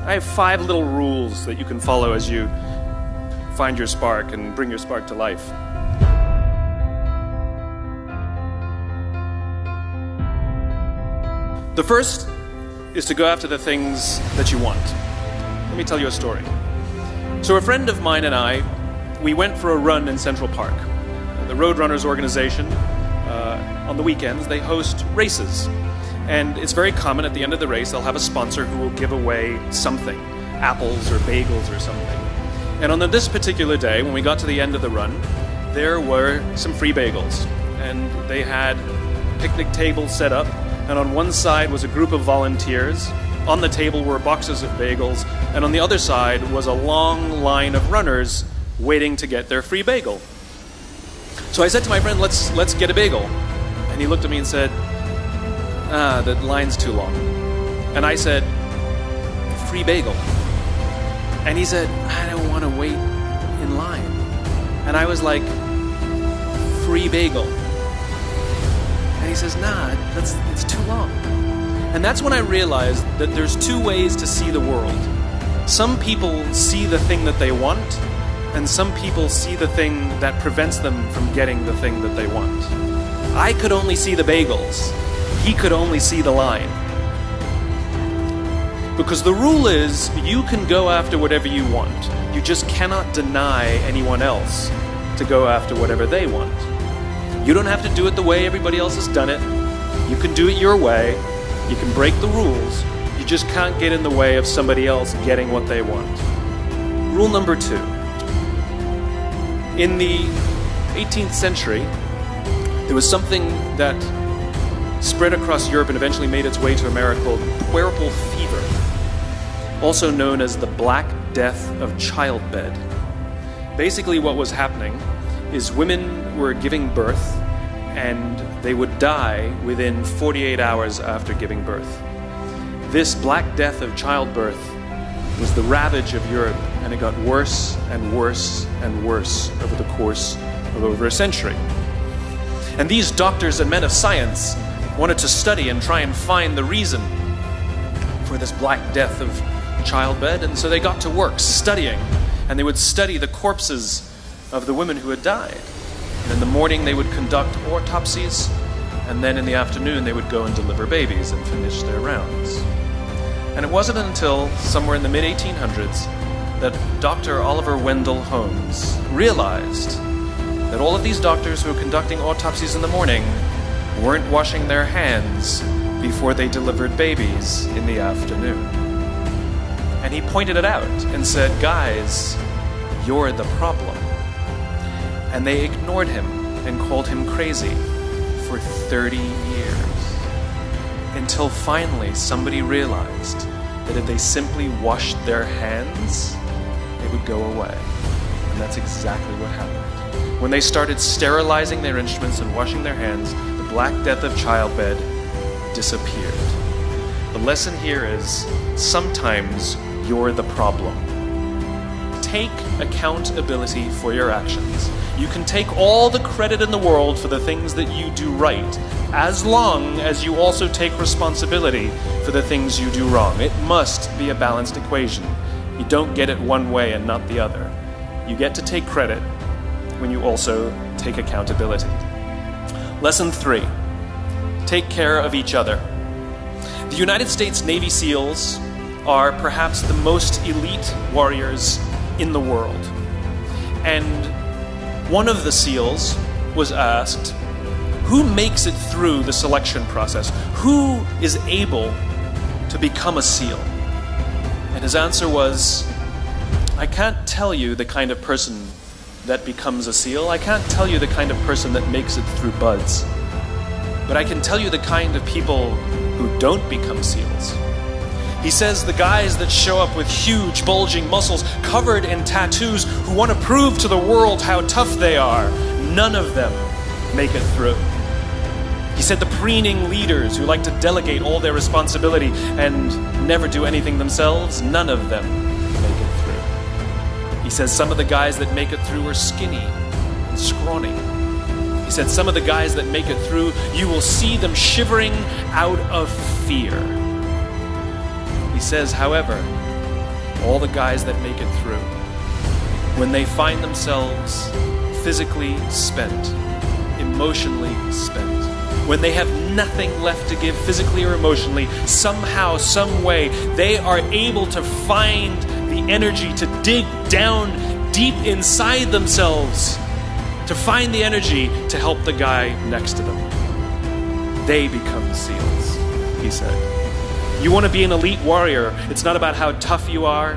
I have 5 little rules that you can follow as you find your spark and bring your spark to life. The first is to go after the things that you want. Let me tell you a story. So a friend of mine and I, we went for a run in Central Park. The Roadrunners organization, on the weekends, they host races. And it's very common at the end of the race, they'll have a sponsor who will give away something, apples or bagels or something. And on this particular day, when we got to the end of the run, there were some free bagels. And they had picnic tables set up, and on one side was a group of volunteers. On the table were boxes of bagels, and on the other side was a long line of runners waiting to get their free bagel. So I said to my friend, let's get a bagel. And he looked at me and said, the line's too long. And I said, free bagel. And he said, I don't want to wait in line. And I was like, free bagel. And he says, nah, it's too long. And that's when I realized that there's 2 ways to see the world. Some people see the thing that they want, and some people see the thing that prevents them from getting the thing that they want. I could only see the bagels. He could only see the line. Because the rule is, you can go after whatever you want. You just cannot deny anyone else to go after whatever they want. You don't have to do it the way everybody else has done it. You can do it your way. You can break the rules. You just can't get in the way of somebody else getting what they want. Rule number 2. In the 18th century, there was something that spread across Europe and eventually made its way to America called puerperal fever, also known as the Black Death of childbed. Basically what was happening is women were giving birth and they would die within 48 hours after giving birth. This Black Death of childbirth was the ravage of Europe, and it got worse and worse and worse over the course of over a century. And these doctors and men of science wanted to study and try and find the reason for this Black Death of childbed, and so they got to work studying, and they would study the corpses of the women who had died. And in the morning they would conduct autopsies, and then in the afternoon they would go and deliver babies and finish their rounds. And it wasn't until somewhere in the mid-1800s that Dr. Oliver Wendell Holmes realized that all of these doctors who were conducting autopsies in the morning weren't washing their hands before they delivered babies in the afternoon. And he pointed it out and said, guys, you're the problem. And they ignored him and called him crazy for 30 years. Until finally somebody realized that if they simply washed their hands, it would go away. And that's exactly what happened. When they started sterilizing their instruments and washing their hands, the Black Death of childbed disappeared. The lesson here is, sometimes you're the problem. Take accountability for your actions. You can take all the credit in the world for the things that you do right, as long as you also take responsibility for the things you do wrong. It must be a balanced equation. You don't get it one way and not the other. You get to take credit when you also take accountability. Lesson 3. Take care of each other. The United States Navy SEALs are perhaps the most elite warriors in the world. And one of the SEALs was asked, who makes it through the selection process? Who is able to become a SEAL? And his answer was, I can't tell you the kind of person that becomes a SEAL. I can't tell you the kind of person that makes it through BUD/S. But I can tell you the kind of people who don't become SEALs. He says the guys that show up with huge, bulging muscles, covered in tattoos, who want to prove to the world how tough they are, none of them make it through. He said the preening leaders who like to delegate all their responsibility and never do anything themselves, none of them make it through. He says some of the guys that make it through are skinny and scrawny. He said some of the guys that make it through, you will see them shivering out of fear. He says, however, all the guys that make it through, when they find themselves physically spent, emotionally spent, when they have nothing left to give physically or emotionally, somehow, some way, they are able to find the energy to dig down deep inside themselves, to find the energy to help the guy next to them. They become SEALs, he said. You want to be an elite warrior. It's not about how tough you are.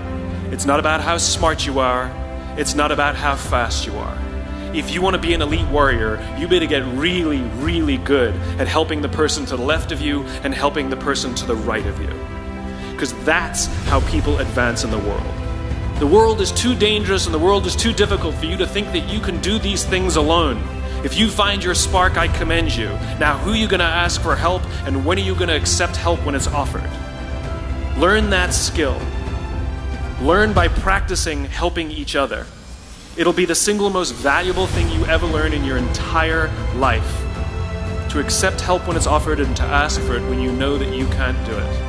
It's not about how smart you are. It's not about how fast you are. If you want to be an elite warrior, you better get really, really good at helping the person to the left of you and helping the person to the right of you. Because that's how people advance in the world. The world is too dangerous and the world is too difficult for you to think that you can do these things alone. If you find your spark, I commend you. Now, who are you going to ask for help, and when are you going to accept help when it's offered? Learn that skill. Learn by practicing helping each other. It'll be the single most valuable thing you ever learn in your entire life. To accept help when it's offered and to ask for it when you know that you can't do it.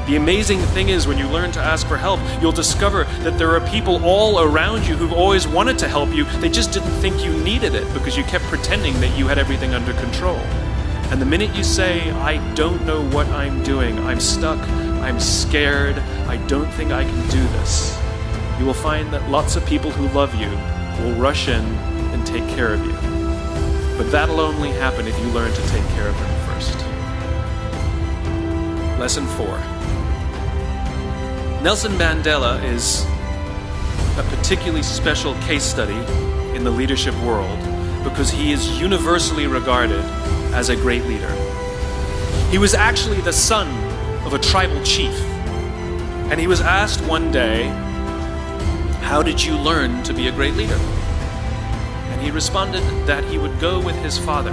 The amazing thing is, when you learn to ask for help, you'll discover that there are people all around you who've always wanted to help you. They just didn't think you needed it because you kept pretending that you had everything under control. And the minute you say, I don't know what I'm doing, I'm stuck, I'm scared, I don't think I can do this, you will find that lots of people who love you will rush in and take care of you. But that'll only happen if you learn to take care of them first. Lesson 4. Nelson Mandela is a particularly special case study in the leadership world because he is universally regarded as a great leader. He was actually the son of a tribal chief, and he was asked one day, how did you learn to be a great leader? And he responded that he would go with his father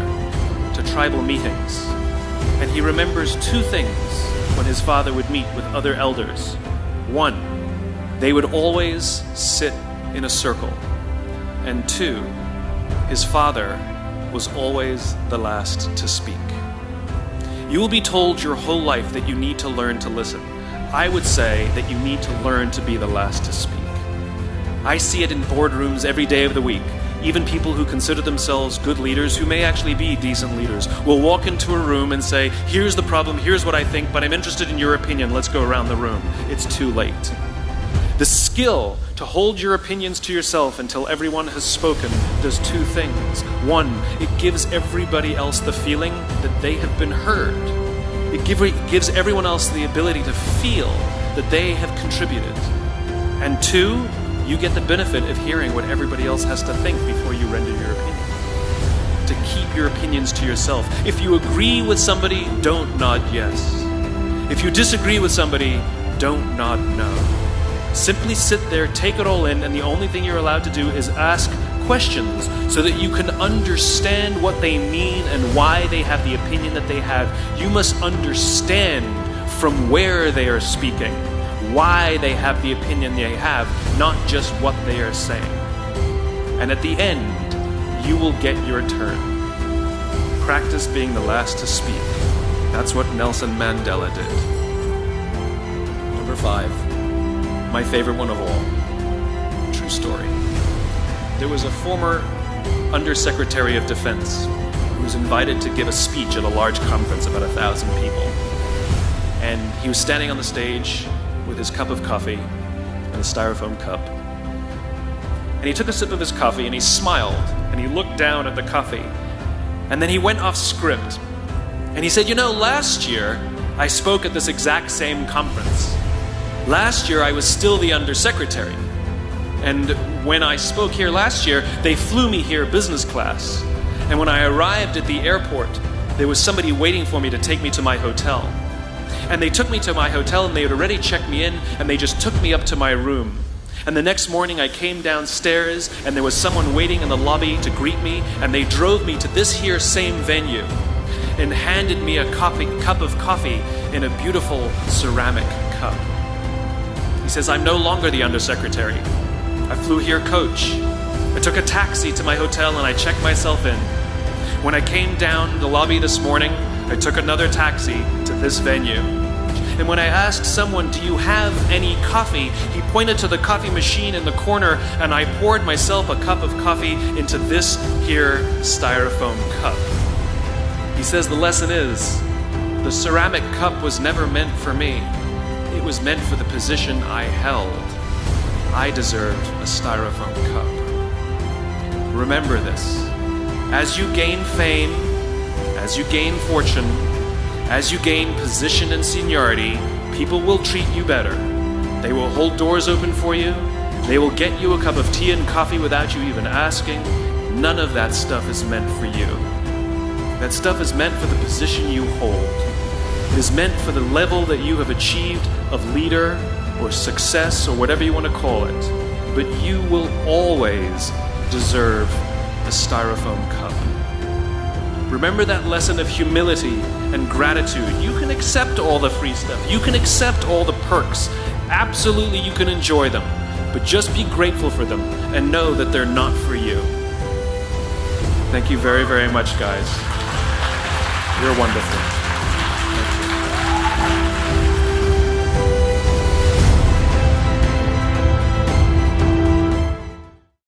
to tribal meetings, and he remembers two things when his father would meet with other elders. One, they would always sit in a circle. And two, his father was always the last to speak. You will be told your whole life that you need to learn to listen. I would say that you need to learn to be the last to speak. I see it in boardrooms every day of the week. Even people who consider themselves good leaders, who may actually be decent leaders, will walk into a room and say, here's the problem, here's what I think, but I'm interested in your opinion, let's go around the room. It's too late. The skill to hold your opinions to yourself until everyone has spoken does two things. One, it gives everybody else the feeling that they have been heard. It gives everyone else the ability to feel that they have contributed. And two, you get the benefit of hearing what everybody else has to think before you render your opinion. To keep your opinions to yourself. If you agree with somebody, don't nod yes. If you disagree with somebody, don't nod no. Simply sit there, take it all in, and the only thing you're allowed to do is ask questions so that you can understand what they mean and why they have the opinion that they have. You must understand from where they are speaking, why they have the opinion they have, not just what they are saying. And at the end, you will get your turn. Practice being the last to speak. That's what Nelson Mandela did. Number 5, my favorite one of all, true story. There was a former Undersecretary of Defense who was invited to give a speech at a large conference, about 1,000 people. And he was standing on the stage with his cup of coffee and a styrofoam cup. And he took a sip of his coffee and he smiled and he looked down at the coffee. And then he went off script. And he said, you know, last year I spoke at this exact same conference. Last year I was still the undersecretary. And when I spoke here last year, they flew me here business class. And when I arrived at the airport, there was somebody waiting for me to take me to my hotel. And they took me to my hotel and they had already checked me in and they just took me up to my room. And the next morning I came downstairs and there was someone waiting in the lobby to greet me, and they drove me to this here same venue and handed me a cup of coffee in a beautiful ceramic cup. He says, I'm no longer the undersecretary. I flew here coach. I took a taxi to my hotel and I checked myself in. When I came down the lobby this morning, I took another taxi to this venue. And when I asked someone, do you have any coffee? He pointed to the coffee machine in the corner, and I poured myself a cup of coffee into this here styrofoam cup. He says the lesson is, the ceramic cup was never meant for me. It was meant for the position I held. I deserved a styrofoam cup. Remember this. As you gain fame, as you gain fortune, as you gain position and seniority, people will treat you better. They will hold doors open for you. They will get you a cup of tea and coffee without you even asking. None of that stuff is meant for you. That stuff is meant for the position you hold. It is meant for the level that you have achieved of leader or success or whatever you want to call it. But you will always deserve a styrofoam cup. Remember that lesson of humility and gratitude. You can accept all the free stuff. You can accept all the perks. Absolutely, you can enjoy them. But just be grateful for them and know that they're not for you. Thank you very, very much, guys. You're wonderful.